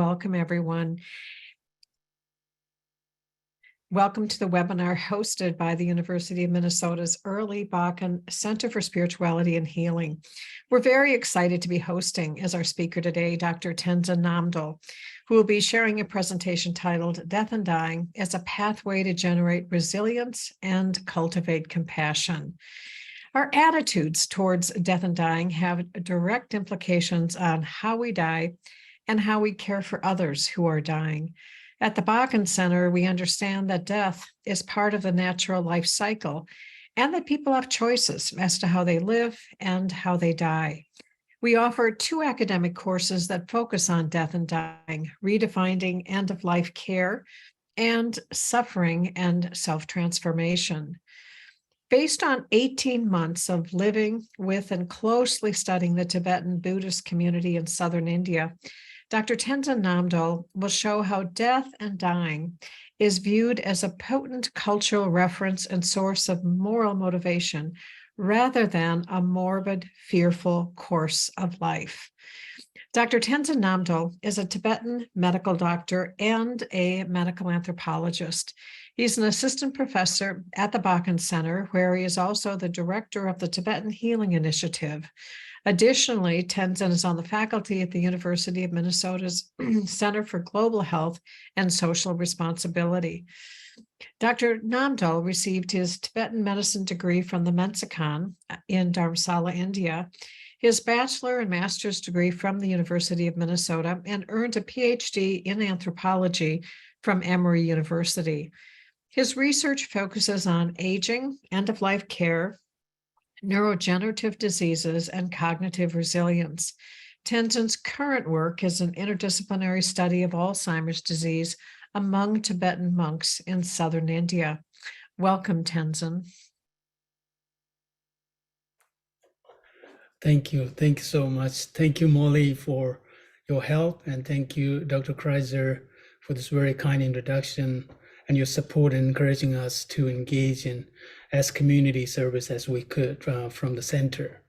welcome everyone. Welcome to the webinar hosted by the University of Minnesota's Early Bakken Center for Spirituality and Healing. We're very excited to be hosting as our speaker today, Dr. Tenzin Namdul, who will be sharing a presentation titled Death and Dying as a Pathway to Generate Resilience and Cultivate Compassion. Our attitudes towards death and dying have direct implications on how we die and how we care for others who are dying. At the Bakken Center, we understand that death is part of the natural life cycle and that people have choices as to how they live and how they die. We offer 2 academic courses that focus on death and dying, redefining end-of-life care, and suffering and self-transformation. Based on 18 months of living with and closely studying the Tibetan Buddhist community in southern India, Dr. Tenzin Namdul will show how death and dying is viewed as a potent cultural reference and source of moral motivation rather than a morbid, fearful course of life. Dr. Tenzin Namdul is a Tibetan medical doctor and a medical anthropologist. He's an assistant professor at the Bakken Center, where he is also the director of the Tibetan Healing Initiative. Additionally, Tenzin is on the faculty at the University of Minnesota's Center for Global Health and Social Responsibility. Dr. Namdul received his Tibetan medicine degree from the Mensakhan in Dharamsala, India, his bachelor and master's degree from the University of Minnesota, and earned a PhD in anthropology from Emory University. His research focuses on aging, end-of-life care, neurodegenerative diseases, and cognitive resilience. Tenzin's current work is an interdisciplinary study of Alzheimer's disease among Tibetan monks in southern India. Welcome, Tenzin. Thank you. Thank you so much. Thank you, Molly, for your help. And thank you, Dr. Kreiser, for this very kind introduction and your support in encouraging us to engage in as community service as we could from the center.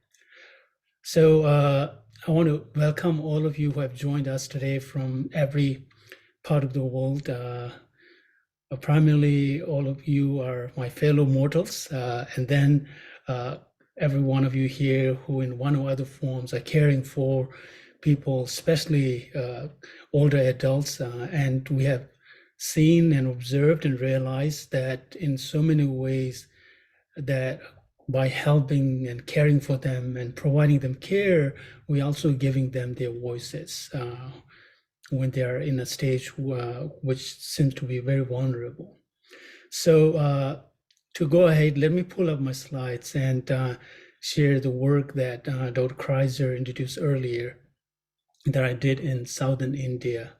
So I want to welcome all of you who have joined us today from every part of the world. Primarily, all of you are my fellow mortals, and then every one of you here who in one or other forms are caring for people, especially older adults. And we have seen and observed and realized that in so many ways that by helping and caring for them and providing them care, we also giving them their voices when they are in a stage which seems to be very vulnerable. So to go ahead, let me pull up my slides and share the work that Dr. Kreiser introduced earlier that I did in southern India.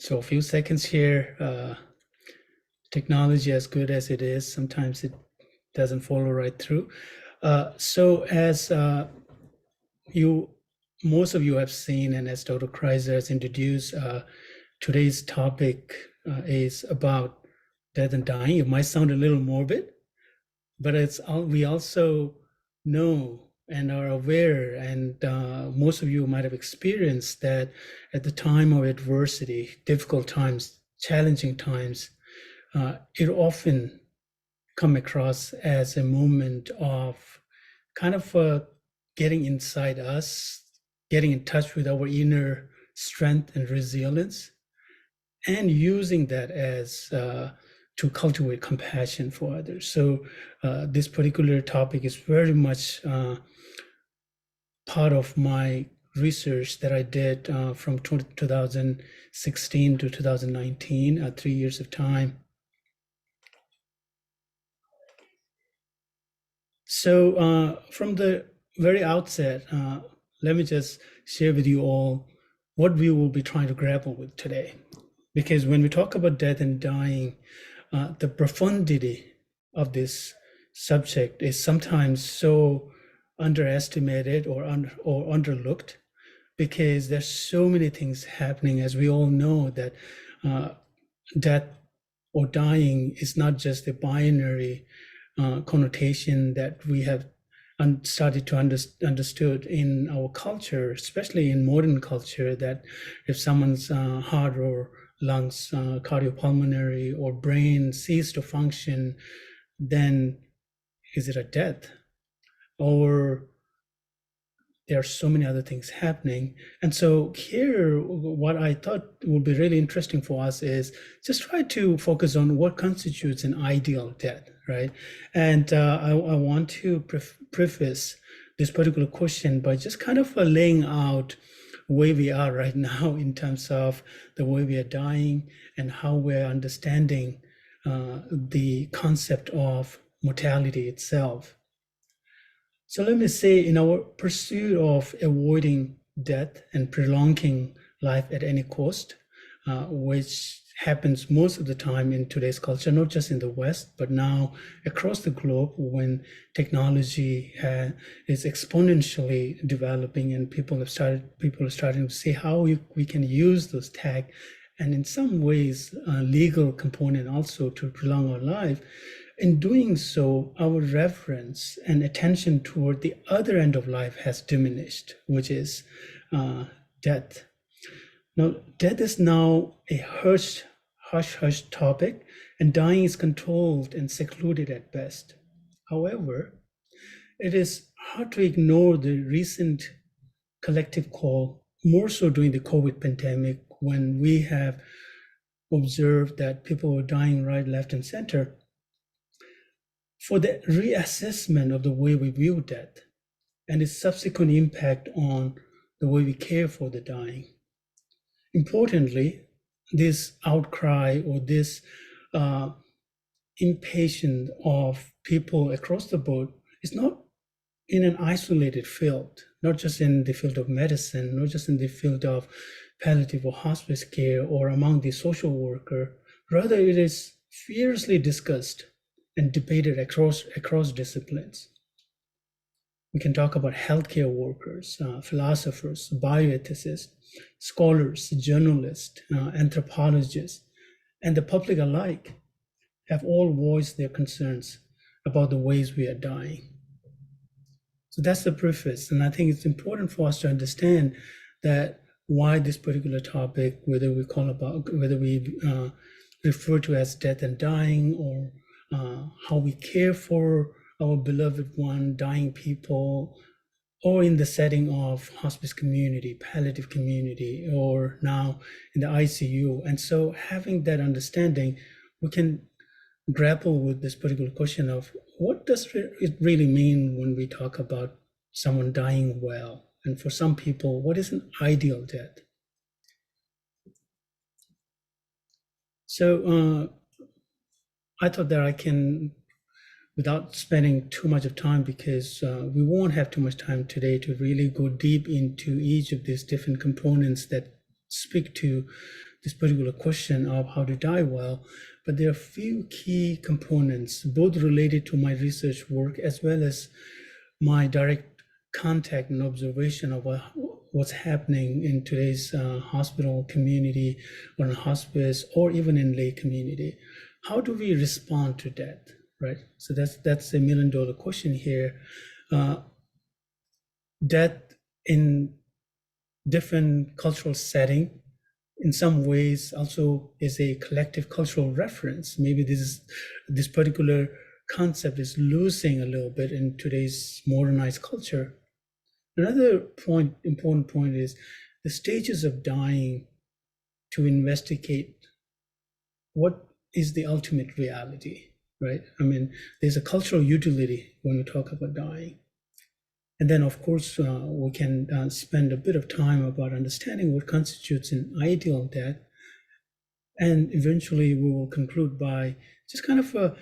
So a few seconds here. Technology, as good as it is, sometimes it doesn't follow right through. So as most of you have seen, and as Dr. Kreiser has introduced, today's topic is about death and dying. It might sound a little morbid, but we also know and are aware, and most of you might have experienced that at the time of adversity, difficult times, challenging times, it often come across as a moment of kind of getting inside us, getting in touch with our inner strength and resilience, and using that as to cultivate compassion for others. So this particular topic is very much part of my research that I did from 2016 to 2019, 3 years of time. So from the very outset, let me just share with you all what we will be trying to grapple with today. Because when we talk about death and dying, the profundity of this subject is sometimes so underestimated or underlooked, because there's so many things happening. As we all know, that death or dying is not just a binary connotation that we have started to understood in our culture, especially in modern culture, that if someone's heart or lungs, cardiopulmonary or brain cease to function, then is it a death? Or there are so many other things happening. And so here, what I thought would be really interesting for us is just try to focus on what constitutes an ideal death, right? And I want to preface this particular question by just kind of laying out where we are right now in terms of the way we are dying and how we're understanding the concept of mortality itself. So let me say, in our pursuit of avoiding death and prolonging life at any cost, which happens most of the time in today's culture, not just in the West, but now across the globe, when technology is exponentially developing and people are starting to see how we can use those tech, and in some ways, a legal component also to prolong our life. In doing so, our reverence and attention toward the other end of life has diminished, which is death. Now, death is now a hush topic, and dying is controlled and secluded at best. However, it is hard to ignore the recent collective call, more so during the COVID pandemic, when we have observed that people were dying right, left, and center, for the reassessment of the way we view death and its subsequent impact on the way we care for the dying. Importantly, this outcry or this impatience of people across the board is not in an isolated field, not just in the field of medicine, not just in the field of palliative or hospice care or among the social worker. Rather, it is fiercely discussed and debated across disciplines. We can talk about healthcare workers, philosophers, bioethicists, scholars, journalists, anthropologists, and the public alike have all voiced their concerns about the ways we are dying. So that's the preface, and I think it's important for us to understand that why this particular topic, whether we refer to as death and dying, or how we care for our beloved one, dying people, or in the setting of hospice community, palliative community, or now in the ICU. And so having that understanding, we can grapple with this particular question of what does it really mean when we talk about someone dying well? And for some people, what is an ideal death? So I thought that I can, without spending too much of time, because we won't have too much time today to really go deep into each of these different components that speak to this particular question of how to die well. But there are a few key components, both related to my research work as well as my direct contact and observation of what's happening in today's hospital community or in hospice or even in lay community. How do we respond to death, right? So that's a million-dollar question here. Death in different cultural setting, in some ways also is a collective cultural reference. Maybe this particular concept is losing a little bit in today's modernized culture. Another important point is the stages of dying, to investigate what is the ultimate reality, right? I mean, there's a cultural utility when we talk about dying. And then, of course, we can spend a bit of time about understanding what constitutes an ideal death. And eventually, we will conclude by just kind of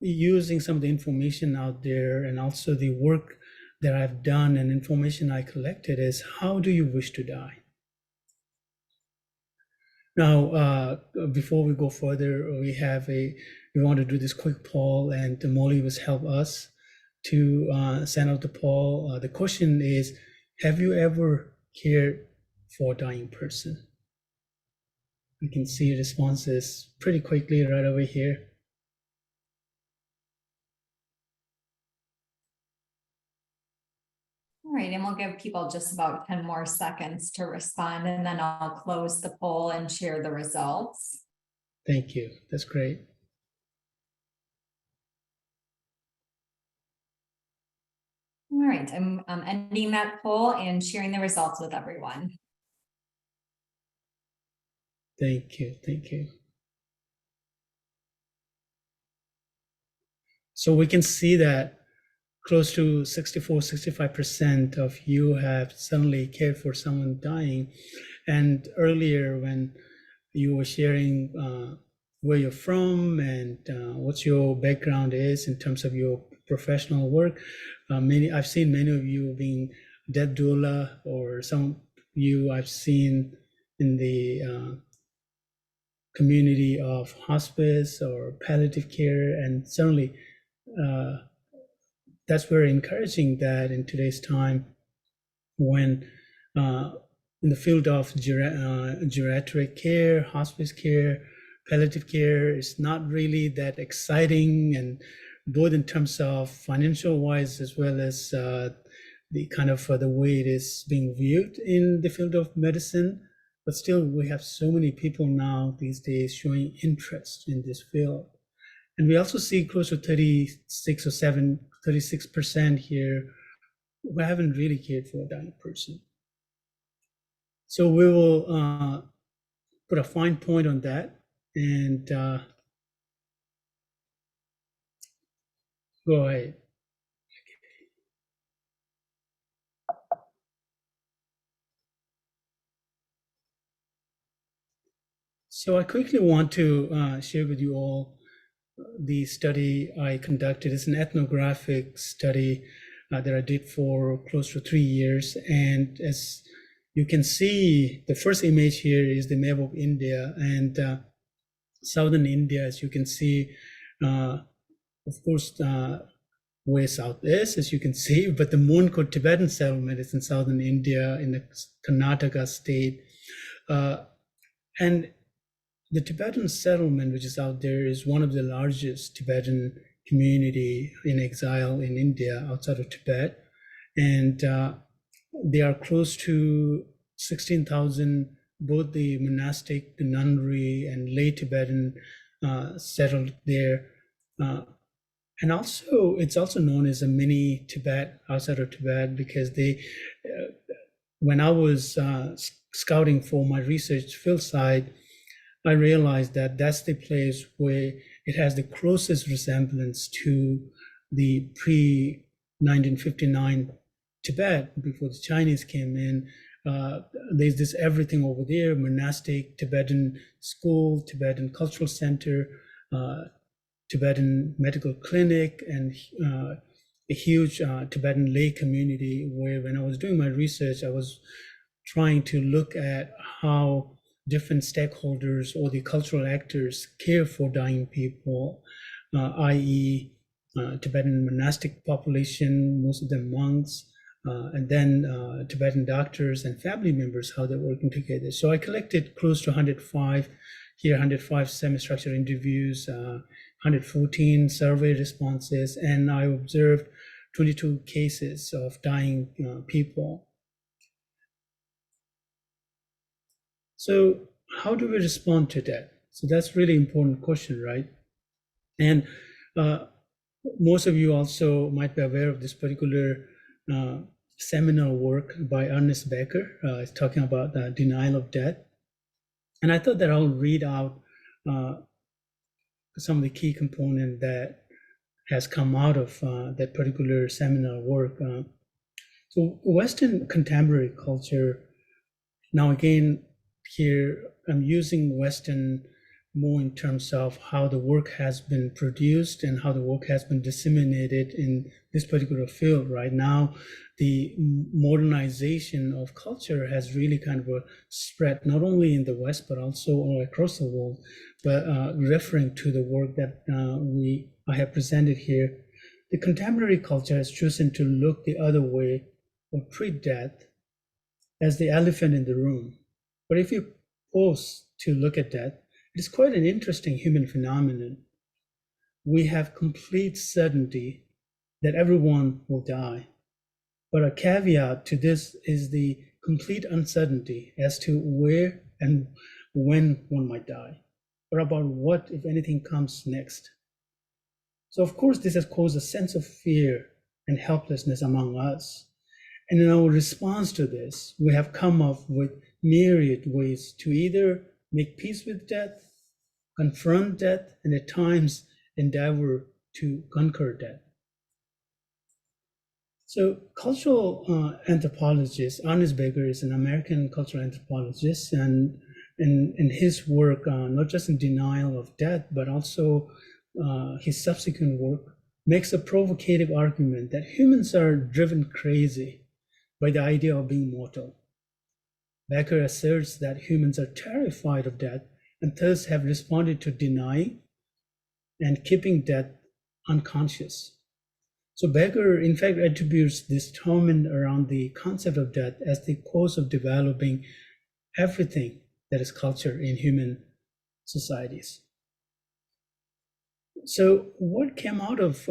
using some of the information out there and also the work that I've done and information I collected is, how do you wish to die? Now, before we go further, we want to do this quick poll, and Molly will help us to send out the poll. The question is, have you ever cared for a dying person? You can see responses pretty quickly right over here. All right, and we'll give people just about 10 more seconds to respond, and then I'll close the poll and share the results. Thank you. That's great. All right, I'm ending that poll and sharing the results with everyone. Thank you. Thank you. So we can see that close to 64-65% of you have suddenly cared for someone dying. And earlier when you were sharing where you're from and what your background is in terms of your professional work, I've seen many of you being death doula, or some you I've seen in the community of hospice or palliative care, and certainly that's very encouraging that in today's time, when in the field of geriatric care, hospice care, palliative care is not really that exciting, and both in terms of financial wise as well as the kind of the way it is being viewed in the field of medicine. But still, we have so many people now these days showing interest in this field. And we also see close to 36% here who haven't really cared for a dying person. So we will put a fine point on that and go ahead. So I quickly want to share with you all the study I conducted. It's an ethnographic study that I did for close to 3 years. And as you can see, the first image here is the map of India, and southern India, as you can see, of course, where south is, as you can see, but the Monko Tibetan settlement is in southern India in the Karnataka state. And the Tibetan settlement, which is out there, is one of the largest Tibetan community in exile in India outside of Tibet. And they are close to 16,000, both the monastic, the nunnery, and lay Tibetan settled there. And also, it's also known as a mini Tibet outside of Tibet, because they, when I was scouting for my research field site, I realized that that's the place where it has the closest resemblance to the pre-1959 Tibet, before the Chinese came in. There's this everything over there: monastic, Tibetan school, Tibetan cultural center, Tibetan medical clinic, and a huge Tibetan lay community, where when I was doing my research, I was trying to look at how different stakeholders or the cultural actors care for dying people, i.e. Tibetan monastic population, most of them monks, and then Tibetan doctors and family members, how they're working together. So I collected close to 105 semi-structured interviews, 114 survey responses, and I observed 22 cases of dying people. So how do we respond to that? So that's really important question, right? And most of you also might be aware of this particular seminal work by Ernest Becker. It's talking about denial of death. And I thought that I'll read out some of the key component that has come out of that particular seminal work. So Western contemporary culture, now again, here I'm using Western more in terms of how the work has been produced and how the work has been disseminated in this particular field. Right now, the modernization of culture has really kind of spread not only in the West but also all across the world. But referring to the work that I have presented here, the contemporary culture has chosen to look the other way or treat death as the elephant in the room. But if you pause to look at death, it is quite an interesting human phenomenon. We have complete certainty that everyone will die. But a caveat to this is the complete uncertainty as to where and when one might die, or about what, if anything, comes next. So of course, this has caused a sense of fear and helplessness among us. And in our response to this, we have come up with myriad ways to either make peace with death, confront death, and at times endeavor to conquer death. So cultural anthropologist Ernest Becker is an American cultural anthropologist, and in his work, not just in denial of death, but also his subsequent work, makes a provocative argument that humans are driven crazy by the idea of being mortal. Becker asserts that humans are terrified of death and thus have responded to denying and keeping death unconscious. So Becker, in fact, attributes this torment around the concept of death as the cause of developing everything that is culture in human societies. So what came out of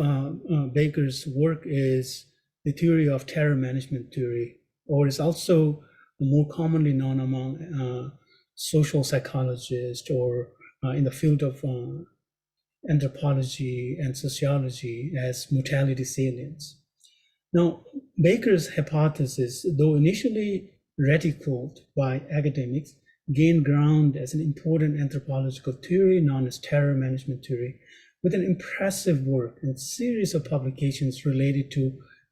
Baker's work is the theory of terror management theory, or is also more commonly known among social psychologists or in the field of anthropology and sociology as mortality salience. Now, Baker's hypothesis, though initially ridiculed by academics, gained ground as an important anthropological theory known as terror management theory, with an impressive work and series of publications related to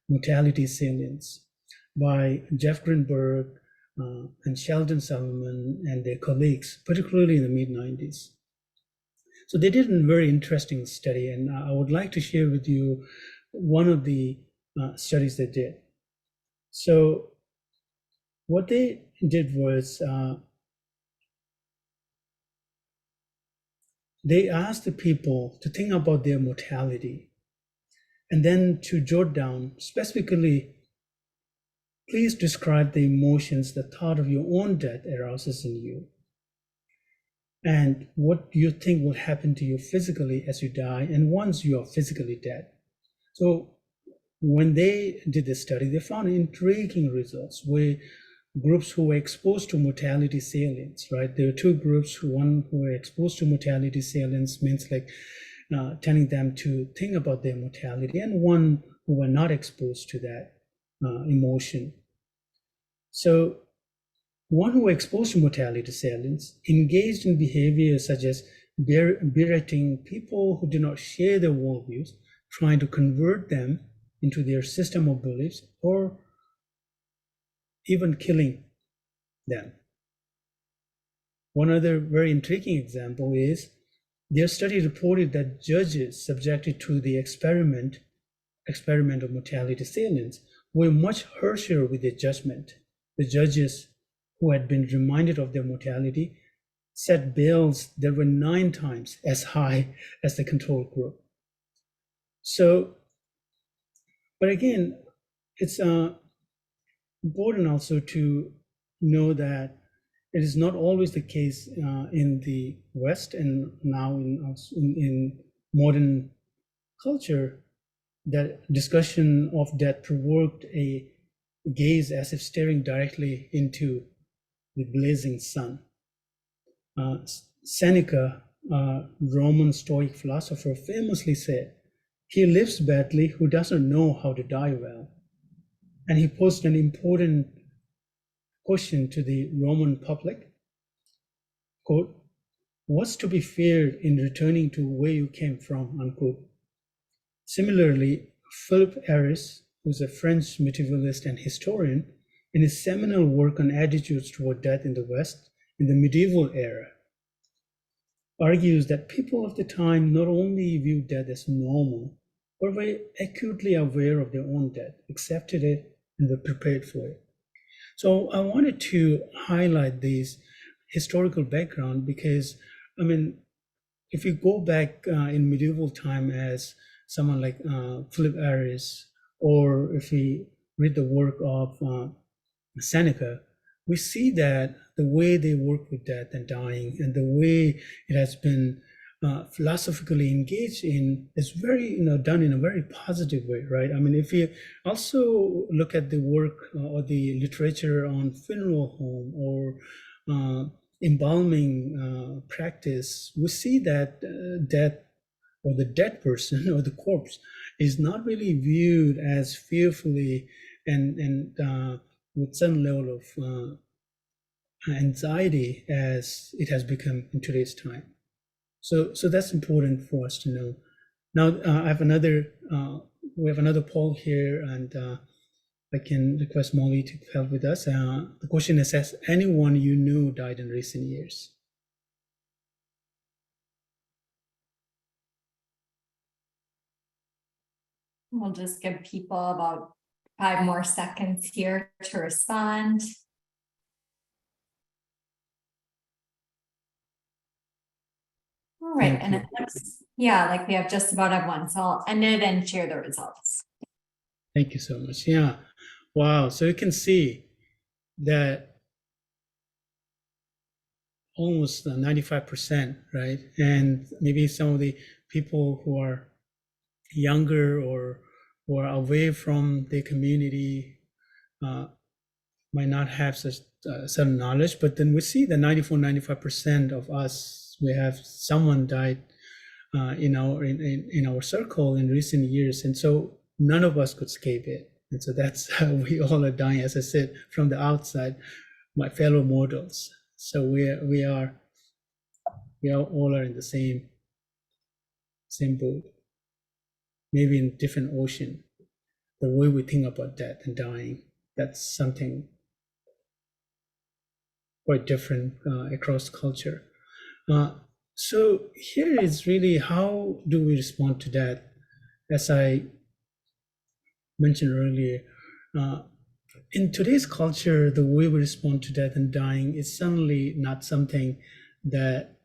mortality salience by Jeff Greenberg and Sheldon Solomon and their colleagues, particularly in the mid-90s. So they did a very interesting study, and I would like to share with you one of the studies they did. So what they did was they asked the people to think about their mortality and then to jot down specifically, please describe the emotions the thought of your own death arouses in you, and what you think will happen to you physically as you die and once you are physically dead. So when they did this study, they found intriguing results where groups who were exposed to mortality salience, right? There were two groups, one who were exposed to mortality salience means like telling them to think about their mortality, and one who were not exposed to that emotion. So one who were exposed to mortality salience engaged in behaviors such as berating people who do not share their worldviews, trying to convert them into their system of beliefs, or even killing them. One other very intriguing example is their study reported that judges subjected to the experiment of mortality salience were much harsher with their judgment. The judges who had been reminded of their mortality set bails that were 9 times as high as the control group. So, but again, it's important also to know that it is not always the case in the West and now in modern culture that discussion of death provoked a gaze as if staring directly into the blazing sun. Seneca, a Roman Stoic philosopher, famously said, "He lives badly who doesn't know how to die well." And he posed an important question to the Roman public, quote, "What's to be feared in returning to where you came from," unquote. Similarly, Philip Aris, who's a French medievalist and historian, in his seminal work on attitudes toward death in the West in the medieval era, argues that people of the time not only viewed death as normal, but were acutely aware of their own death, accepted it, and were prepared for it. So I wanted to highlight this historical background because, I mean, if you go back in medieval time as someone like Philip Aris, or if we read the work of Seneca, we see that the way they work with death and dying and the way it has been philosophically engaged in is very, done in a very positive way, right? I mean, if you also look at the work or the literature on funeral home or embalming practice, we see that death or the dead person or the corpse is not really viewed as fearfully and with some level of anxiety as it has become in today's time. So that's important for us to know. Now I have we have another poll here, and I can request Molly to help with us. The question is, has anyone you knew died in recent years? We'll just give people about 5 more seconds here to respond. All right, and it looks, like we have just about everyone, so I'll end it and share the results. Thank you so much. Yeah, wow. So you can see that almost 95%, right? And maybe some of the people who are younger or are away from the community might not have such certain knowledge, but then we see that 95% of us, we have someone died in our circle in recent years, and so none of us could escape it. And so that's how we all are dying, as I said, from the outside, my fellow mortals. So we all are in the same boat, maybe in different ocean. The way we think about death and dying, that's something quite different across culture. So here is really, how do we respond to that? As I mentioned earlier, in today's culture, the way we respond to death and dying is certainly not something that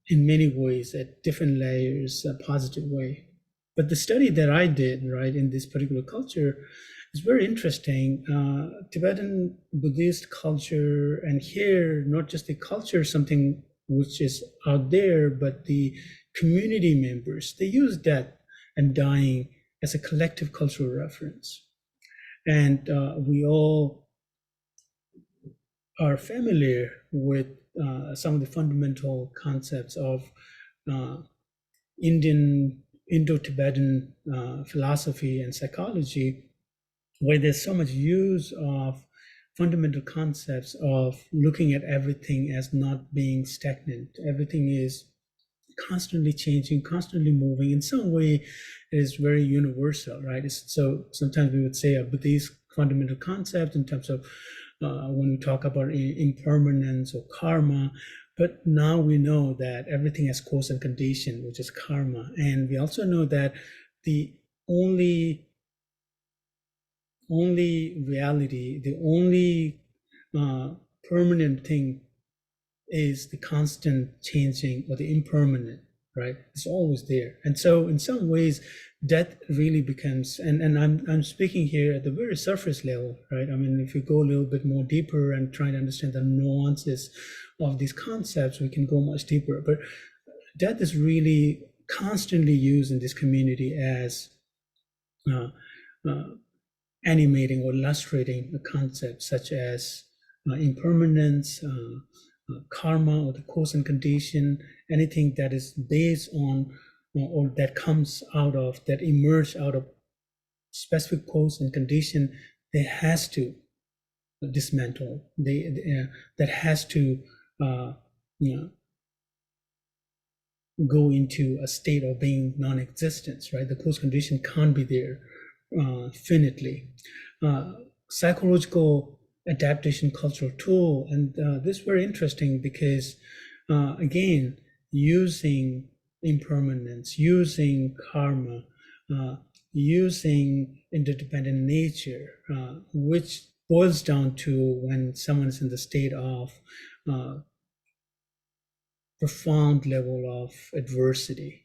in many ways, at different layers, a positive way. But the study that I did, right, in this particular culture is very interesting. Tibetan Buddhist culture, and here, not just the culture, something which is out there, but the community members, they use death and dying as a collective cultural reference. And we all are familiar with some of the fundamental concepts of Indo-Tibetan philosophy and psychology, where there's so much use of fundamental concepts of looking at everything as not being stagnant. Everything is constantly changing, constantly moving. In some way, it is very universal, right? So sometimes we would say a Buddhist fundamental concept in terms of when we talk about impermanence or karma. But now we know that everything has cause and condition, which is karma. And we also know that the only reality, the only permanent thing is the constant changing or the impermanent, right? It's always there. And so in some ways, death really becomes, and I'm speaking here at the very surface level, right? I mean, if you go a little bit more deeper and try to understand the nuances of these concepts, we can go much deeper. But death is really constantly used in this community as animating or illustrating a concept such as impermanence, karma, or the cause and condition, anything that is based on or that comes out of, that emerge out of specific cause and condition, that has to dismantle, that has to go into a state of being non-existence, right? The cause condition can't be there finitely. Psychological adaptation cultural tool, and this is very interesting because again, using impermanence, using karma, using interdependent nature, which boils down to when someone's in the state of profound level of adversity.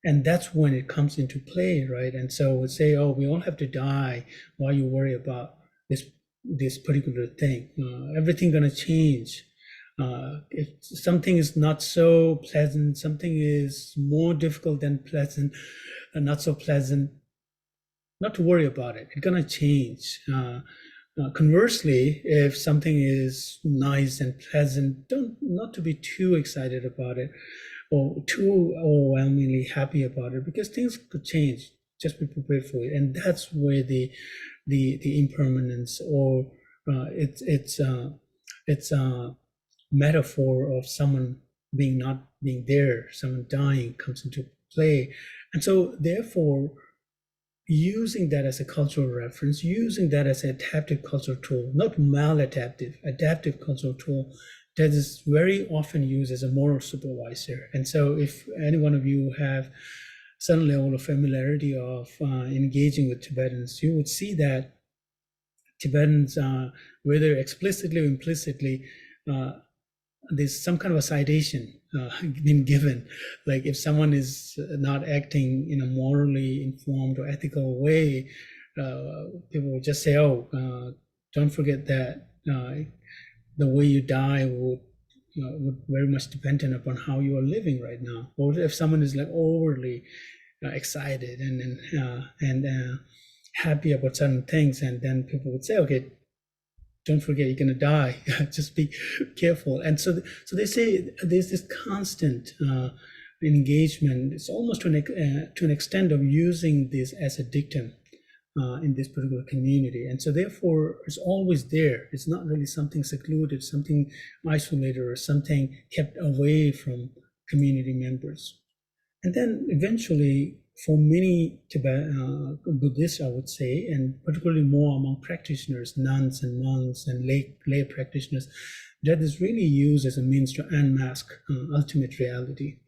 And that's when it comes into play, right? And so we say, oh, we all have to die. Why you worry about this particular thing? Everything gonna change. If something is not so pleasant, something is more difficult than pleasant, and not so pleasant, not to worry about it. It's gonna change. Conversely, if something is nice and pleasant, not to be too excited about it or too overwhelmingly happy about it, because things could change. Just be prepared for it, and that's where the impermanence, or it's a metaphor of someone not being there, someone dying, comes into play. And so therefore, using that as a cultural reference, using that as an adaptive cultural tool, not maladaptive, adaptive cultural tool, that is very often used as a moral supervisor. And so if any one of you have some level of familiarity of engaging with Tibetans, you would see that Tibetans, whether explicitly or implicitly, there's some kind of a citation been given. Like if someone is not acting in a morally informed or ethical way, people will just say, oh, don't forget that the way you die would very much dependent upon how you are living right now. Or if someone is like overly excited and happy about certain things, and then people would say, okay, don't forget you're going to die. Just be careful. And so they say there's this constant engagement. It's almost to an extent of using this as a dictum in this particular community. And so therefore it's always there. It's not really something secluded, something isolated, or something kept away from community members. And then eventually, for many Buddhists, I would say, and particularly more among practitioners, nuns and monks and lay practitioners, that is really used as a means to unmask ultimate reality.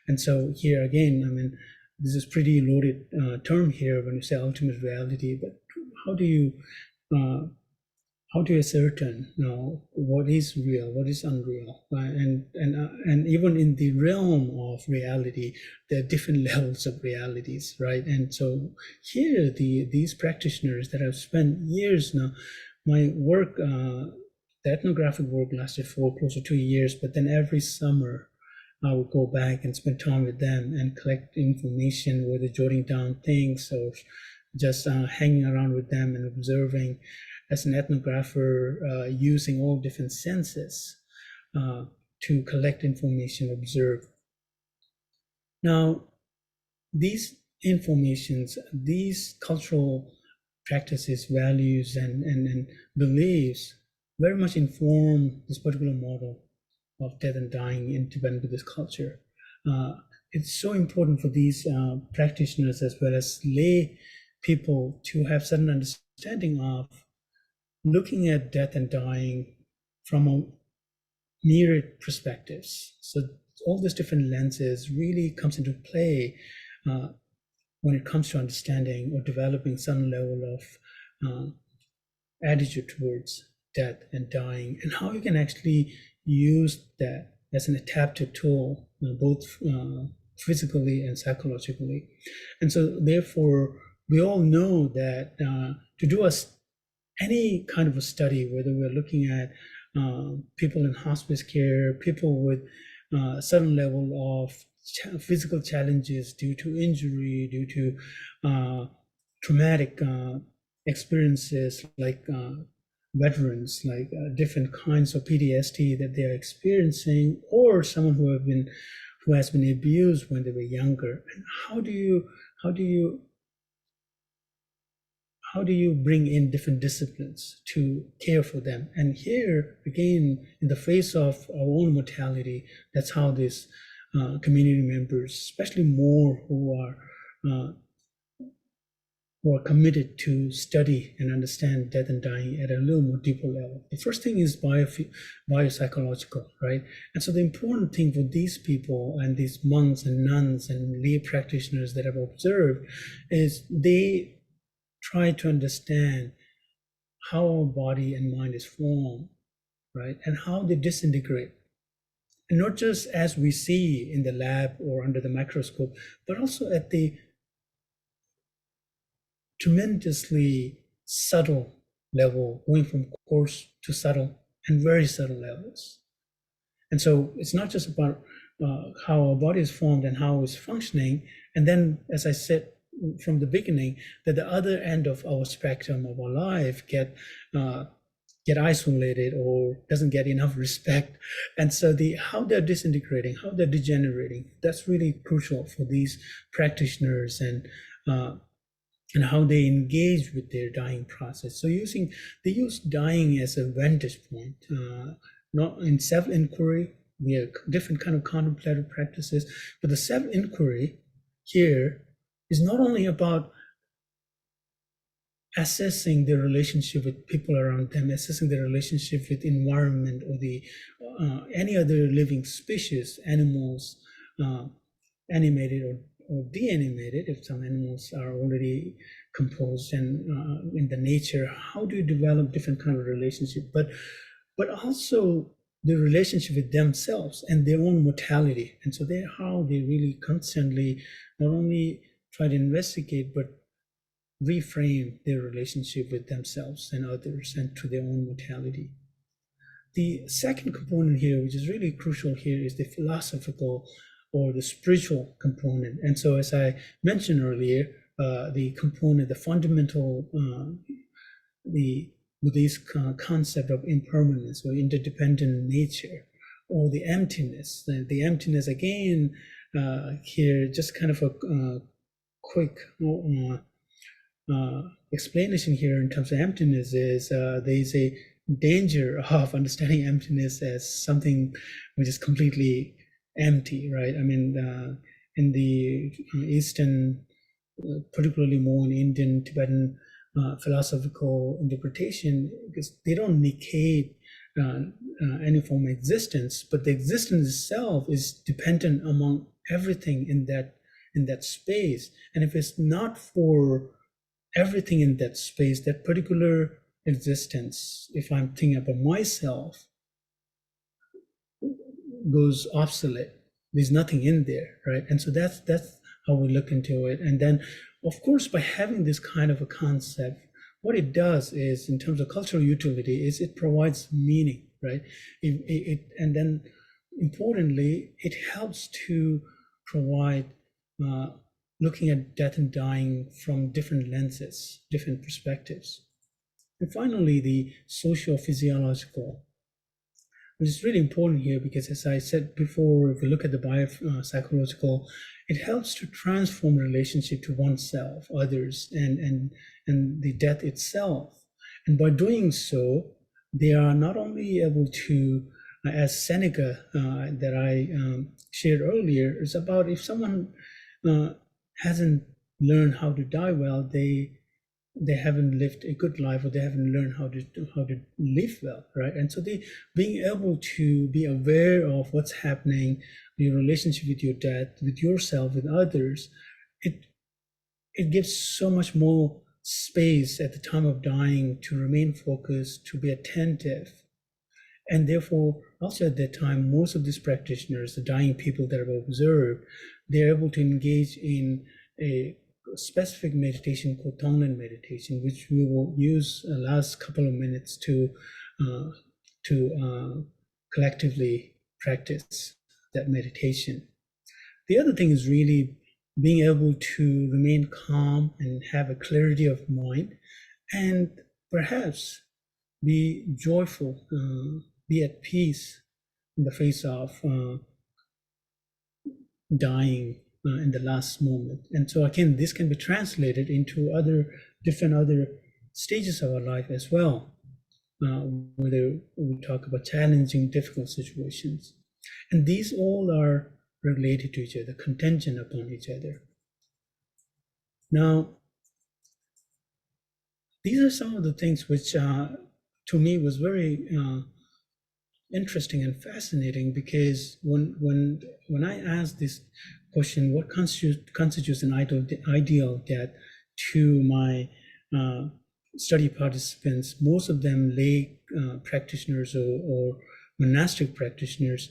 And so here again, I mean, this is pretty loaded term here when you say ultimate reality, but how do you ascertain what is real, what is unreal, and even in the realm of reality, there are different levels of realities, right? And so here, these practitioners that have spent years now, my work, the ethnographic work lasted for close to 2 years, but then every summer I would go back and spend time with them and collect information, whether jotting down things or just hanging around with them and observing. As an ethnographer, using all different senses to collect information, observe. Now, these informations, these cultural practices, values, and beliefs very much inform this particular model of death and dying in Tibetan Buddhist culture. It's so important for these practitioners as well as lay people to have certain understanding of looking at death and dying from a myriad perspectives. So all these different lenses really comes into play when it comes to understanding or developing some level of attitude towards death and dying, and how you can actually use that as an adaptive tool, both physically and psychologically. And so therefore, we all know that to do any kind of a study, whether we're looking at people in hospice care, people with a certain level of physical challenges due to injury, due to traumatic experiences, like veterans, like different kinds of PTSD that they are experiencing, or someone who has been abused when they were younger. And how do you bring in different disciplines to care for them? And here, again, in the face of our own mortality, that's how these community members, especially more who are committed to study and understand death and dying at a little more deeper level. The first thing is biopsychological, right? And so the important thing for these people and these monks and nuns and lay practitioners that I've observed is they try to understand how our body and mind is formed, right? And how they disintegrate. And not just as we see in the lab or under the microscope, but also at the tremendously subtle level, going from coarse to subtle and very subtle levels. And so it's not just about how our body is formed and how it's functioning. And then, as I said from the beginning, that the other end of our spectrum of our life get isolated or doesn't get enough respect. And so how they're disintegrating, how they're degenerating, that's really crucial for these practitioners and how they engage with their dying process. So they use dying as a vantage point, not in self-inquiry. We have different kind of contemplative practices, but the self-inquiry here is not only about assessing their relationship with people around them, assessing their relationship with environment or any other living species, animals, animated or de-animated, if some animals are already composed and in the nature. How do you develop different kind of relationship? But also the relationship with themselves and their own mortality. And so how they really constantly not only try to investigate, but reframe their relationship with themselves and others and to their own mortality. The second component here, which is really crucial here, is the philosophical or the spiritual component. And so, as I mentioned earlier, the fundamental, the Buddhist concept of impermanence or interdependent nature, or the emptiness. The emptiness, again, here, just kind of a quick explanation here in terms of emptiness is there's a danger of understanding emptiness as something which is completely empty, right? I mean, in the Eastern, particularly more in Indian, Tibetan philosophical interpretation, because they don't negate any form of existence, but the existence itself is dependent among everything in that space. And if it's not for everything in that space, that particular existence, if I'm thinking about myself, goes obsolete. There's nothing in there, right? And so that's how we look into it. And then, of course, by having this kind of a concept, what it does is, in terms of cultural utility, is it provides meaning, right? And then, importantly, it helps to provide looking at death and dying from different lenses, different perspectives. And finally, the socio-physiological, which is really important here because, as I said before, if we look at the biopsychological, it helps to transform relationship to oneself, others, and the death itself. And by doing so, they are not only able to, as Seneca that I shared earlier, is about if someone hasn't learned how to die well, they haven't lived a good life, or they haven't learned how to live well, right? And so being able to be aware of what's happening, your relationship with your death, with yourself, with others, it gives so much more space at the time of dying to remain focused, to be attentive. And therefore, also at that time, most of these practitioners, the dying people that I've observed, they're able to engage in a specific meditation called Tonglen Meditation, which we will use the last couple of minutes to collectively practice that meditation. The other thing is really being able to remain calm and have a clarity of mind, and perhaps be joyful, be at peace in the face of dying in the last moment. And so again, this can be translated into different other stages of our life as well, whether we talk about challenging, difficult situations. And these all are related to each other, contingent upon each other. Now, these are some of the things which to me was very interesting and fascinating, because when I asked this question, what constitutes an ideal death, to my study participants, most of them lay practitioners or monastic practitioners,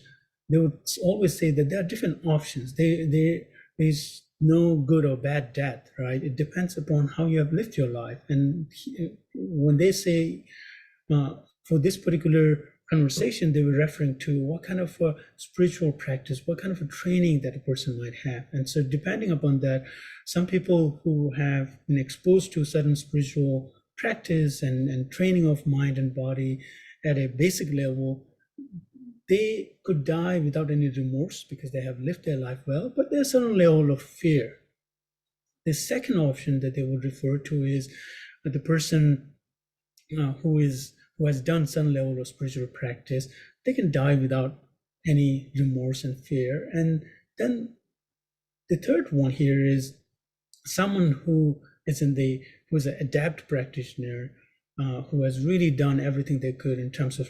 they would always say that there are different options. There's no good or bad death, right? It depends upon how you have lived your life. And when they say, for this particular conversation, they were referring to what kind of a spiritual practice, what kind of a training that a person might have. And so depending upon that, some people who have been exposed to certain spiritual practice and training of mind and body at a basic level, they could die without any remorse because they have lived their life well, but there's a certain level of fear. The second option that they would refer to is the person who has done some level of spiritual practice. They can die without any remorse and fear. And then the third one here is someone who is who's an adept practitioner, who has really done everything they could in terms of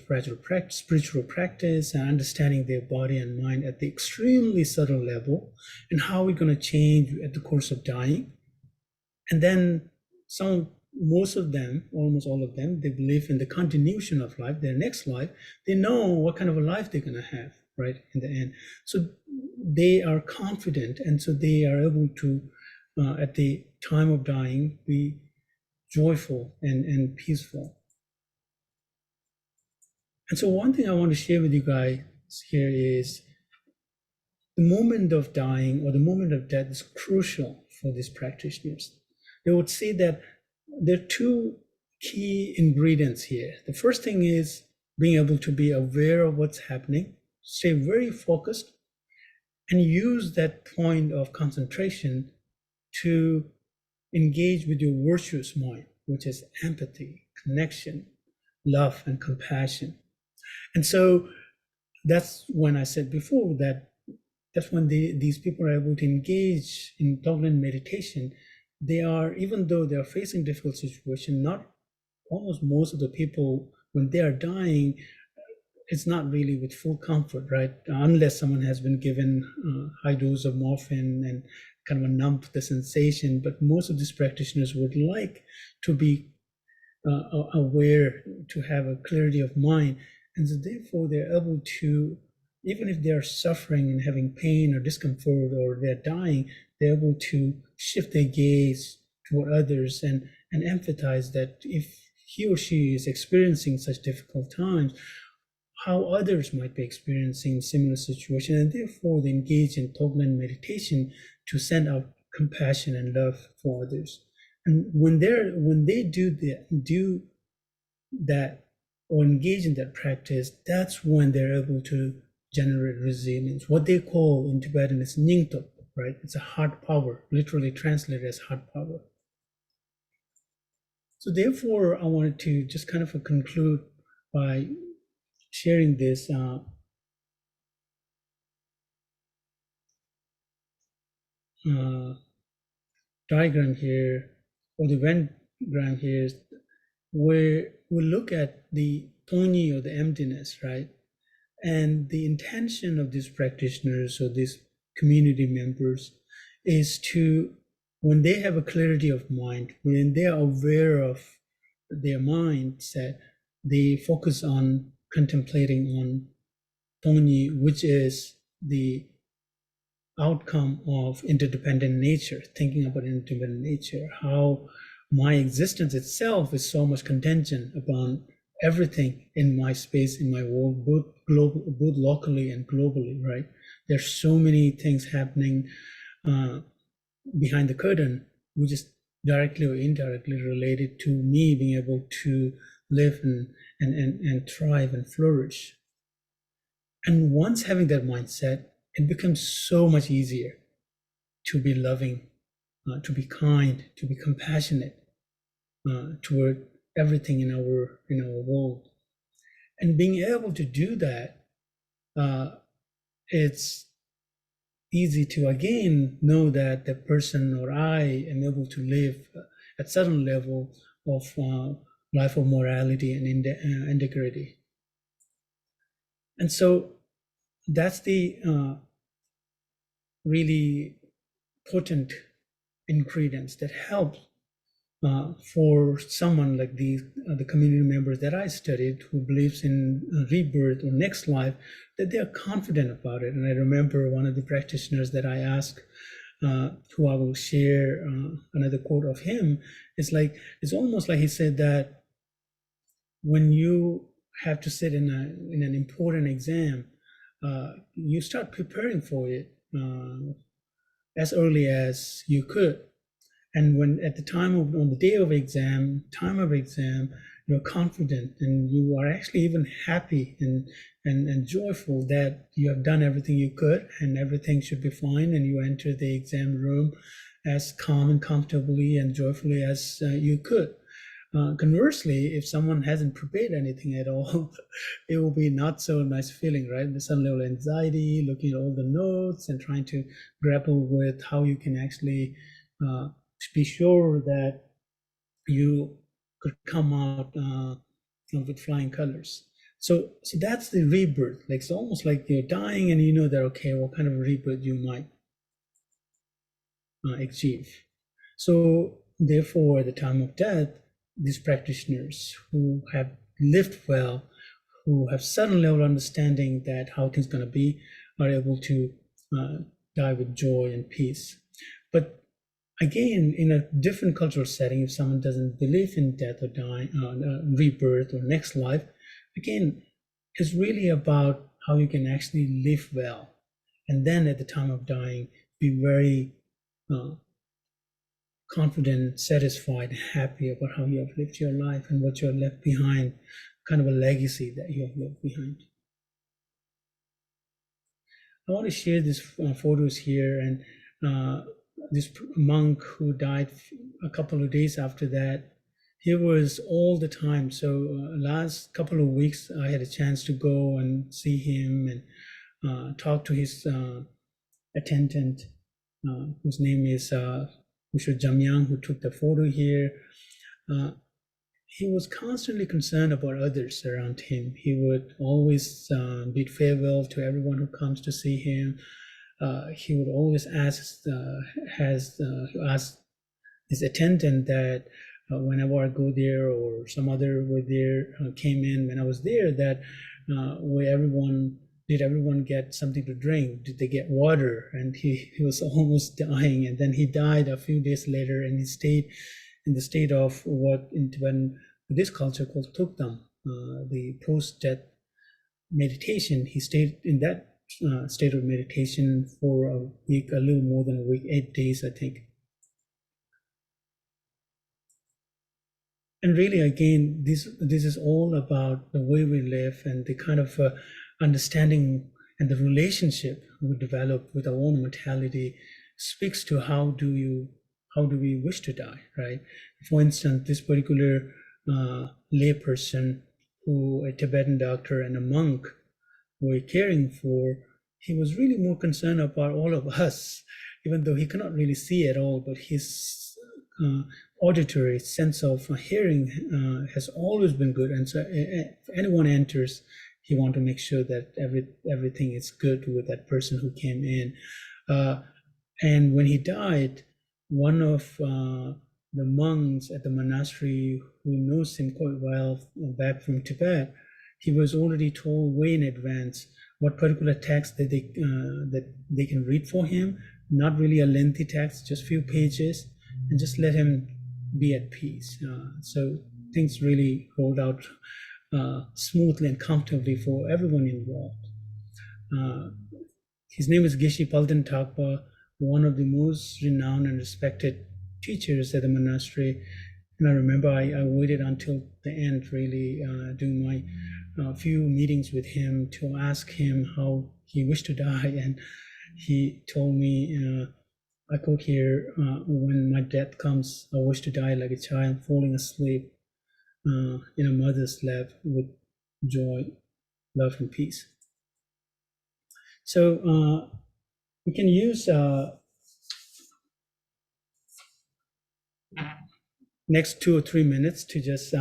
spiritual practice and understanding their body and mind at the extremely subtle level, and how we're going to change at the course of dying. And then most of them, almost all of them, they believe in the continuation of life, their next life. They know what kind of a life they're going to have, right, in the end. So they are confident, and so they are able to, at the time of dying, be joyful and peaceful. And so one thing I want to share with you guys here is the moment of dying or the moment of death is crucial for these practitioners. They would say that there are two key ingredients here. The first thing is being able to be aware of what's happening, stay very focused, and use that point of concentration to engage with your virtuous mind, which is empathy, connection, love, and compassion. And so that's when I said before that's when these people are able to engage in Tonglen meditation. They are, even though they are facing difficult situations, almost most of the people, when they are dying, it's not really with full comfort, right? Unless someone has been given high dose of morphine and kind of numb the sensation. But most of these practitioners would like to be aware, to have a clarity of mind. And so therefore they're able to, even if they are suffering and having pain or discomfort or they're dying, they're able to shift their gaze toward others and empathize that if he or she is experiencing such difficult times, how others might be experiencing similar situations, and therefore they engage in Tonglen meditation to send out compassion and love for others. And when they do that or engage in that practice, that's when they're able to generate resilience. What they call in Tibetan is nyingtok, right? It's a heart power, literally translated as heart power. So therefore, I wanted to just kind of conclude by sharing this diagram here, or the Venn diagram here, where we look at the pony or the emptiness, right? And the intention of these practitioners or these community members is to, when they have a clarity of mind, when they are aware of their mindset, they focus on contemplating on pony, which is the outcome of interdependent nature, thinking about interdependent nature, how my existence itself is so much contingent upon everything in my space, in my world, both locally and globally, right? There's so many things happening behind the curtain, which is directly or indirectly related to me being able to live and thrive and flourish. And once having that mindset, it becomes so much easier to be loving, to be kind, to be compassionate toward everything in our world. And being able to do that, it's easy to again know that the person or I am able to live at certain level of life of morality and integrity. And so that's the really potent ingredients that help for someone like the community members that I studied who believes in rebirth or next life, that they are confident about it. And I remember one of the practitioners that I asked, who I will share another quote of him, it's almost like he said that when you have to sit in an important exam, you start preparing for it as early as you could. And when at the on the day of exam, you're confident and you are actually even happy and joyful that you have done everything you could and everything should be fine, and you enter the exam room as calm and comfortably and joyfully as you could. Conversely, if someone hasn't prepared anything at all, it will be not so nice feeling, right? There's some level of anxiety, looking at all the notes and trying to grapple with how you can actually be sure that you could come out with flying colors. So that's the rebirth. Like, it's almost like you're dying and you know that, okay, what kind of rebirth you might achieve. So therefore, at the time of death, these practitioners who have lived well, who have certain level of understanding that how things going to be, are able to die with joy and peace. But again, in a different cultural setting, if someone doesn't believe in death or dying, rebirth or next life, again, it's really about how you can actually live well. And then at the time of dying, be very confident, satisfied, happy about how you have lived your life and what you have left behind, kind of a legacy that you have left behind. I want to share these photos here, and this monk who died a couple of days after that, he was all the time. So last couple of weeks, I had a chance to go and see him and talk to his attendant, whose name is Mr. Jamyang, who took the photo here. He was constantly concerned about others around him. He would always bid farewell to everyone who comes to see him. He would always ask his attendant that whenever I go there or some other were there came in when I was there, that did everyone get something to drink? Did they get water? And he was almost dying, and then he died a few days later, and he stayed in the state of what in Tibetan Buddhist culture called Tukdam, the post-death meditation. He stayed in that state of meditation for a week, a little more than a week, 8 days, I think. And really, again, this is all about the way we live and the kind of understanding and the relationship we develop with our own mortality speaks to how do we wish to die, right? For instance, this particular lay person, who a Tibetan doctor and a monk were caring for, he was really more concerned about all of us, even though he cannot really see at all, but his auditory sense of hearing has always been good. And so if anyone enters, he wants to make sure that everything is good with that person who came in. And when he died, one of the monks at the monastery who knows him quite well back from Tibet, he was already told way in advance what particular text that they can read for him. Not really a lengthy text, just few pages, and just let him be at peace. So things really rolled out smoothly and comfortably for everyone involved. His name is Geshe Palden Thakpa, one of the most renowned and respected teachers at the monastery. And I remember I waited until the end, really, doing my few meetings with him to ask him how he wished to die. And he told me, I quote here, when my death comes, I wish to die like a child falling asleep in a mother's lap with joy, love, and peace. So we can use next 2 or 3 minutes to just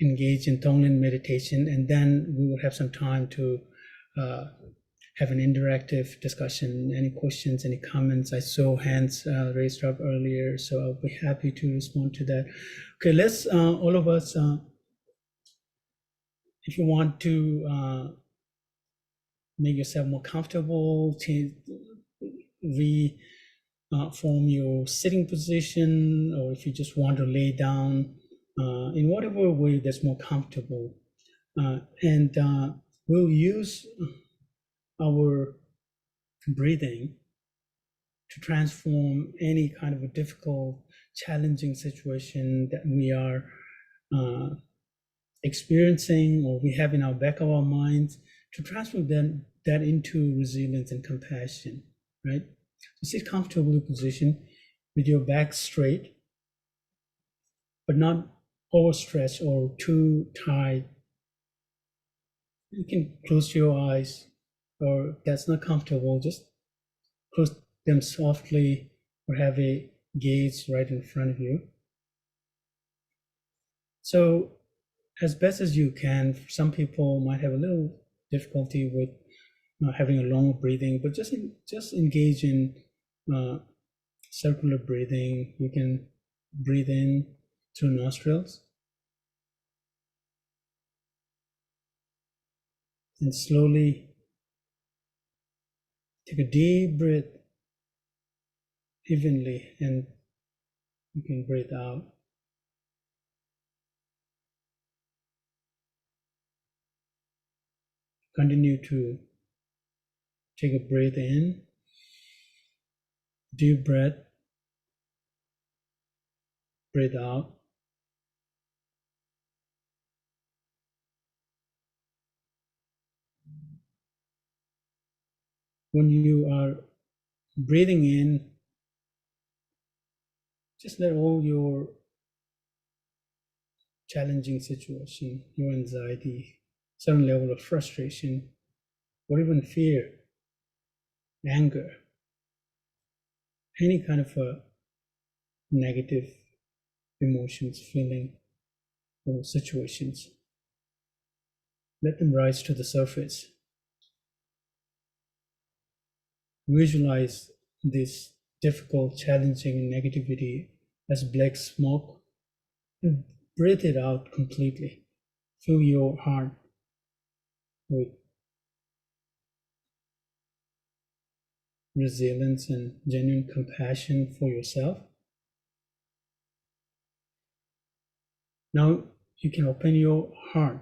engage in Tonglen meditation, and then we will have some time to have an interactive discussion. Any questions, any comments? I saw hands raised up earlier, so I'll be happy to respond to that. Okay, let's all of us, if you want to make yourself more comfortable, reform your sitting position, or if you just want to lay down in whatever way that's more comfortable. And we'll use our breathing to transform any kind of a difficult, challenging situation that we are experiencing or we have in our back of our minds, to transform that into resilience and compassion, right? So sit comfortably positioned with your back straight, but not overstretched or too tight. You can close your eyes, or if that's not comfortable, just close them softly or have a gaze right in front of you. So as best as you can, some people might have a little difficulty with having a longer breathing, but just engage in circular breathing. You can breathe in through nostrils and slowly take a deep breath evenly, and you can breathe out. Continue to take a breath in, deep breath, breathe out. When you are breathing in, just let all your challenging situation, your anxiety, certain level of frustration, or even fear, anger, any kind of a negative emotions, feeling, or situations, let them rise to the surface. Visualize this difficult, challenging negativity as black smoke and breathe it out completely. Fill your heart with resilience and genuine compassion for yourself. Now you can open your heart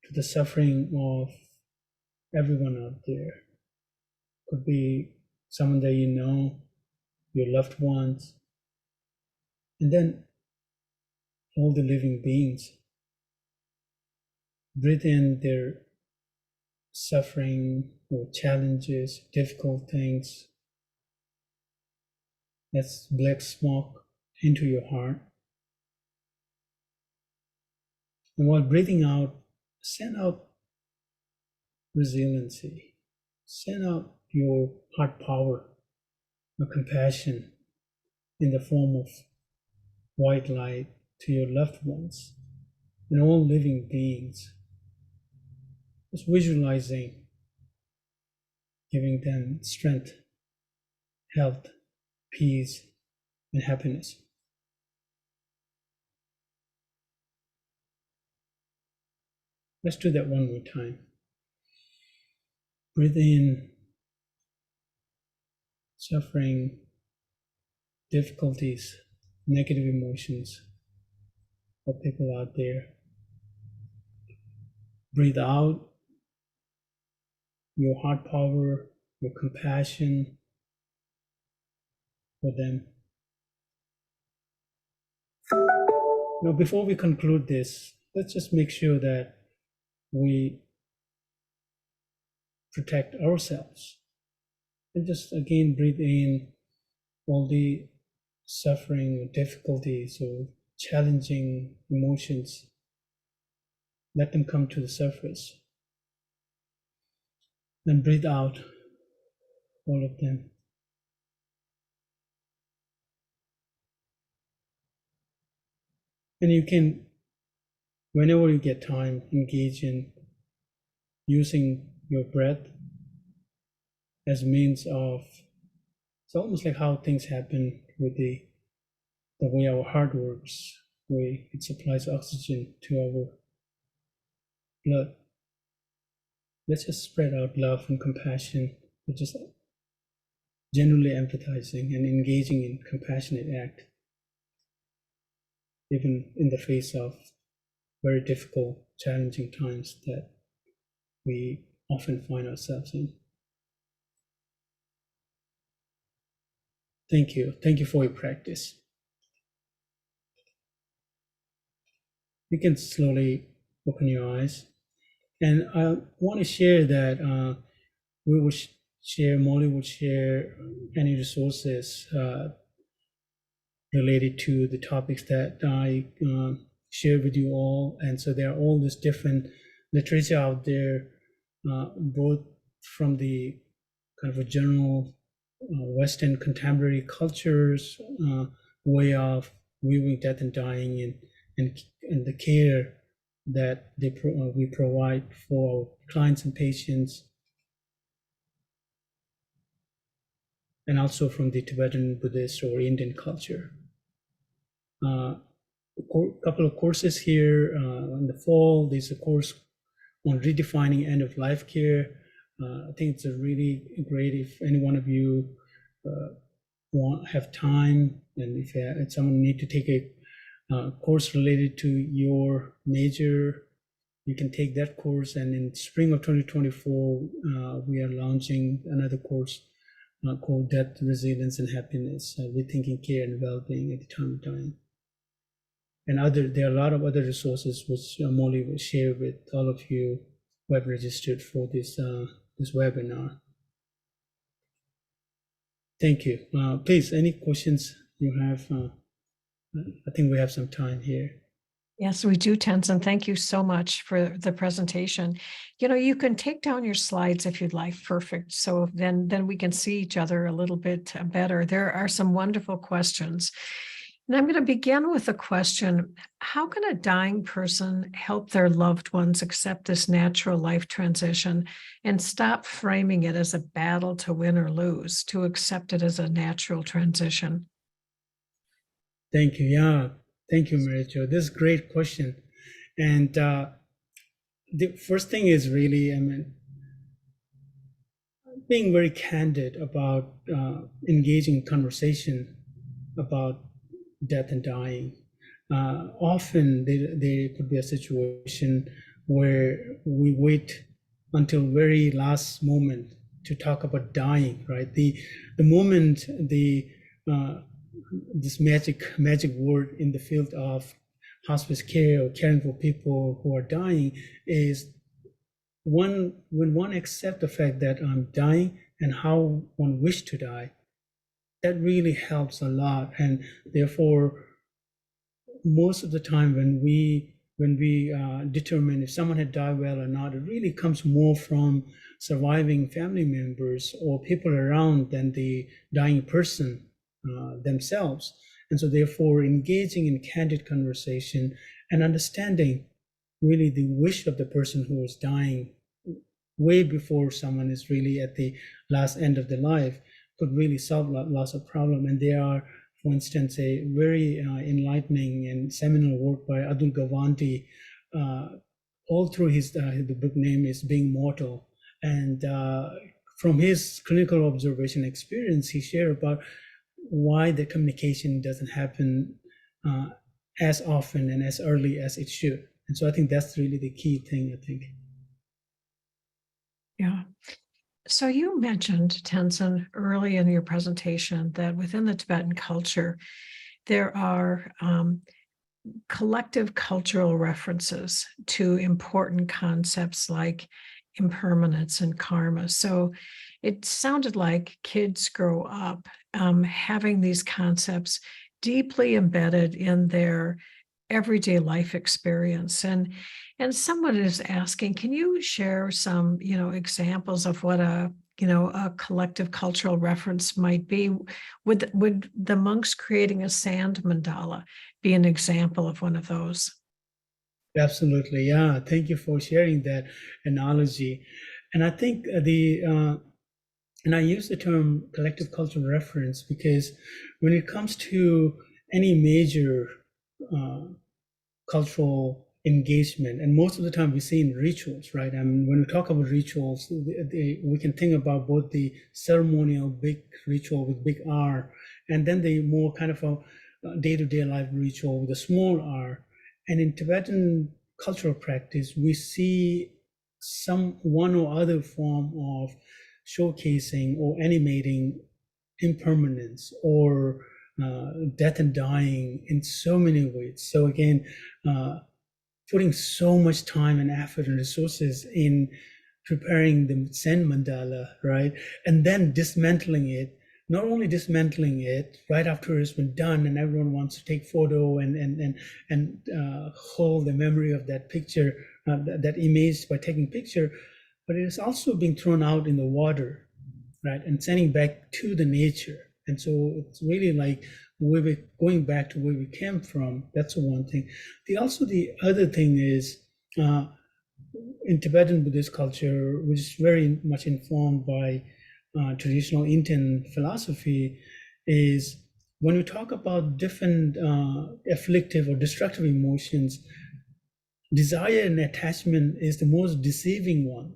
to the suffering of everyone out there. Could be someone that you know, your loved ones, and then all the living beings. Breathe in their suffering or challenges, difficult things. That's black smoke into your heart. And while breathing out, send out resiliency. Send out your heart power, your compassion in the form of white light to your loved ones and all living beings. Just visualizing, giving them strength, health, peace, and happiness. Let's do that one more time. Breathe in suffering, difficulties, negative emotions of people out there. Breathe out your heart power, your compassion for them. Now, before we conclude this, let's just make sure that we protect ourselves. And just again breathe in all the suffering, difficulties, or challenging emotions. Let them come to the surface. Then breathe out all of them. And you can, whenever you get time, engage in using your breath as means of, it's almost like how things happen with the way our heart works, way it supplies oxygen to our blood. Let's just spread out love and compassion. We're just genuinely empathizing and engaging in compassionate act, even in the face of very difficult, challenging times that we often find ourselves in. Thank you. Thank you for your practice. You can slowly open your eyes. And I want to share that we will share, Molly will share any resources related to the topics that I share with you all. And so there are all this different literature out there, both from the kind of a general Western contemporary cultures way of viewing death and dying, and the care that we provide for our clients and patients, and also from the Tibetan Buddhist or Indian culture. A couple of courses here in the fall. There's a course on redefining end-of-life care. I think it's a really great, if any one of you have time, and if someone need to take a course related to your major, you can take that course. And in spring of 2024, we are launching another course called Death, Resilience, and Happiness, Rethinking Care and Well-Being at the Time of Dying. And there are a lot of other resources which Molly will share with all of you who have registered for this webinar. Thank you. Please, any questions you have? I think we have some time here. Yes, we do, Tenzin. Thank you so much for the presentation. You can take down your slides if you'd like. Perfect. So then we can see each other a little bit better. There are some wonderful questions. And I'm going to begin with a question. How can a dying person help their loved ones accept this natural life transition and stop framing it as a battle to win or lose, to accept it as a natural transition? Thank you. Yeah. Thank you, Marijo. This is a great question. And the first thing is really, being very candid about engaging in conversation about death and dying. Often there could be a situation where we wait until very last moment to talk about dying, right? The moment this magic word in the field of hospice care or caring for people who are dying is when one accepts the fact that I'm dying and how one wish to die. That really helps a lot. And therefore, most of the time when we determine if someone had died well or not, it really comes more from surviving family members or people around than the dying person themselves. And so therefore, engaging in candid conversation and understanding really the wish of the person who is dying way before someone is really at the last end of their life could really solve lots of problems. And there are, for instance, a very enlightening and seminal work by Abdul Gavanti. All through the book name is Being Mortal. And from his clinical observation experience, he shared about why the communication doesn't happen as often and as early as it should. And so I think that's really the key thing, I think. Yeah. So you mentioned, Tenzin, early in your presentation that within the Tibetan culture, there are collective cultural references to important concepts like impermanence and karma. So it sounded like kids grow up having these concepts deeply embedded in their everyday life experience. And someone is asking, can you share some, examples of what a collective cultural reference might be? Would the monks creating a sand mandala be an example of one of those? Absolutely. Yeah. Thank you for sharing that analogy. And I think And I use the term collective cultural reference because when it comes to any major cultural engagement, and most of the time we see in rituals, right? I mean, when we talk about rituals, we can think about both the ceremonial big ritual with big R, and then the more kind of a day-to-day life ritual with a small r. And in Tibetan cultural practice, we see some one or other form of showcasing or animating impermanence or death and dying in so many ways. So again, putting so much time and effort and resources in preparing the Zen mandala, right? And then dismantling it, not only dismantling it right after it's been done and everyone wants to take photo and hold the memory of that picture, that image by taking picture, but it is also being thrown out in the water, right? And sending back to the nature. And so it's really like we're going back to where we came from. That's one thing. The other thing is in Tibetan Buddhist culture, which is very much informed by traditional Indian philosophy, is when we talk about different afflictive or destructive emotions, desire and attachment is the most deceiving one,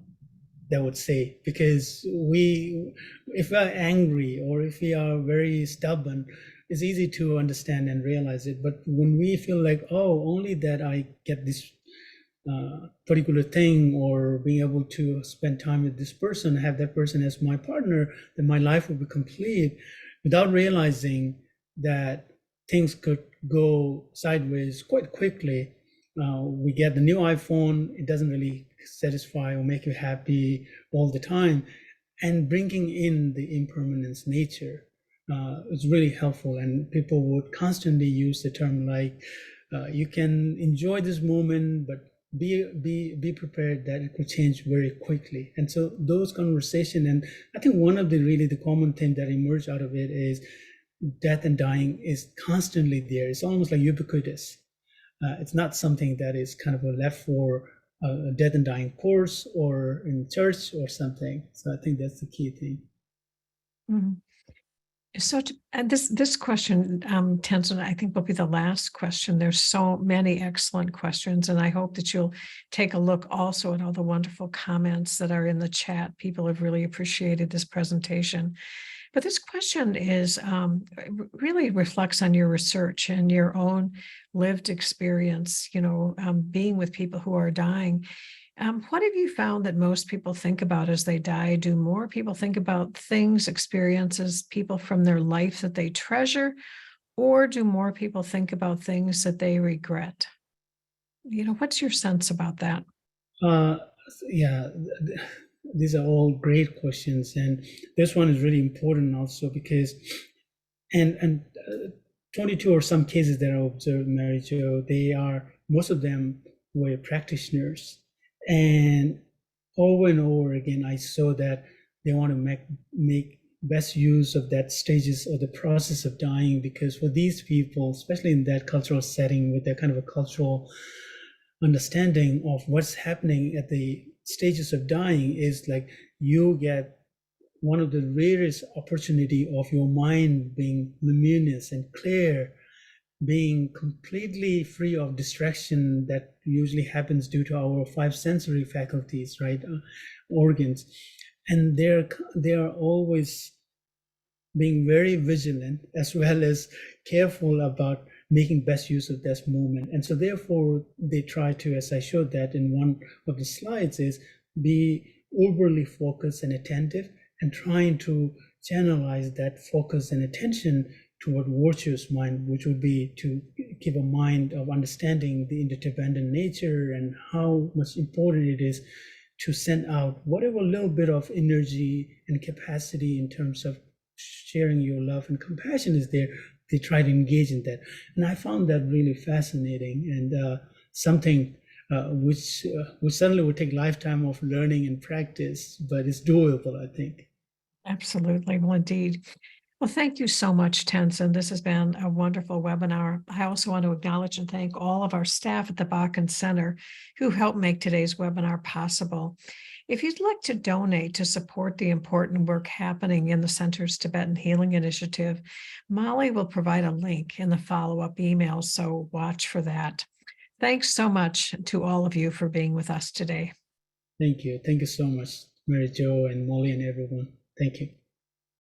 I would say, because if we're angry or if we are very stubborn, it's easy to understand and realize it. But when we feel like, oh, only that I get this particular thing, or being able to spend time with this person, have that person as my partner, then my life will be complete, without realizing that things could go sideways quite quickly. We get the new iPhone, it doesn't really satisfy or make you happy all the time. And bringing in the impermanence nature is really helpful. And people would constantly use the term like, you can enjoy this moment, but be prepared that it could change very quickly. And so those conversations, and I think one of the common thing that emerged out of it is death and dying is constantly there. It's almost like ubiquitous. It's not something that is kind of left for a death and dying course or in church or something. So I think that's the key thing. Mm-hmm. So, and this question, Tenzin, I think will be the last question. There's so many excellent questions, and I hope that you'll take a look also at all the wonderful comments that are in the chat. People have really appreciated this presentation. But this question is really reflects on your research and your own lived experience, being with people who are dying. What have you found that most people think about as they die? Do more people think about things, experiences, people from their life that they treasure, or do more people think about things that they regret? What's your sense about that? Yeah, these are all great questions, and this one is really important also because, and 22 or some cases that I observed, Mary Jo, most of them were practitioners. And over again, I saw that they want to make best use of that stages or the process of dying, because for these people, especially in that cultural setting with that kind of a cultural understanding of what's happening at the stages of dying, is like you get one of the rarest opportunity of your mind being luminous and clear, being completely free of distraction that usually happens due to our 5 sensory faculties, right? Organs. And they are always being very vigilant as well as careful about making best use of this moment. And so therefore they try to, as I showed that in one of the slides, is be overly focused and attentive and trying to channelize that focus and attention toward virtuous mind, which would be to give a mind of understanding the interdependent nature and how much important it is to send out whatever little bit of energy and capacity in terms of sharing your love and compassion is there. They try to engage in that. And I found that really fascinating and something which certainly would take a lifetime of learning and practice, but it's doable, I think. Absolutely. Well, indeed. Well, thank you so much, Tenzin. This has been a wonderful webinar. I also want to acknowledge and thank all of our staff at the Bakken Center who helped make today's webinar possible. If you'd like to donate to support the important work happening in the Center's Tibetan Healing Initiative, Molly will provide a link in the follow-up email, so watch for that. Thanks so much to all of you for being with us today. Thank you. Thank you so much, Mary Jo and Molly and everyone. Thank you.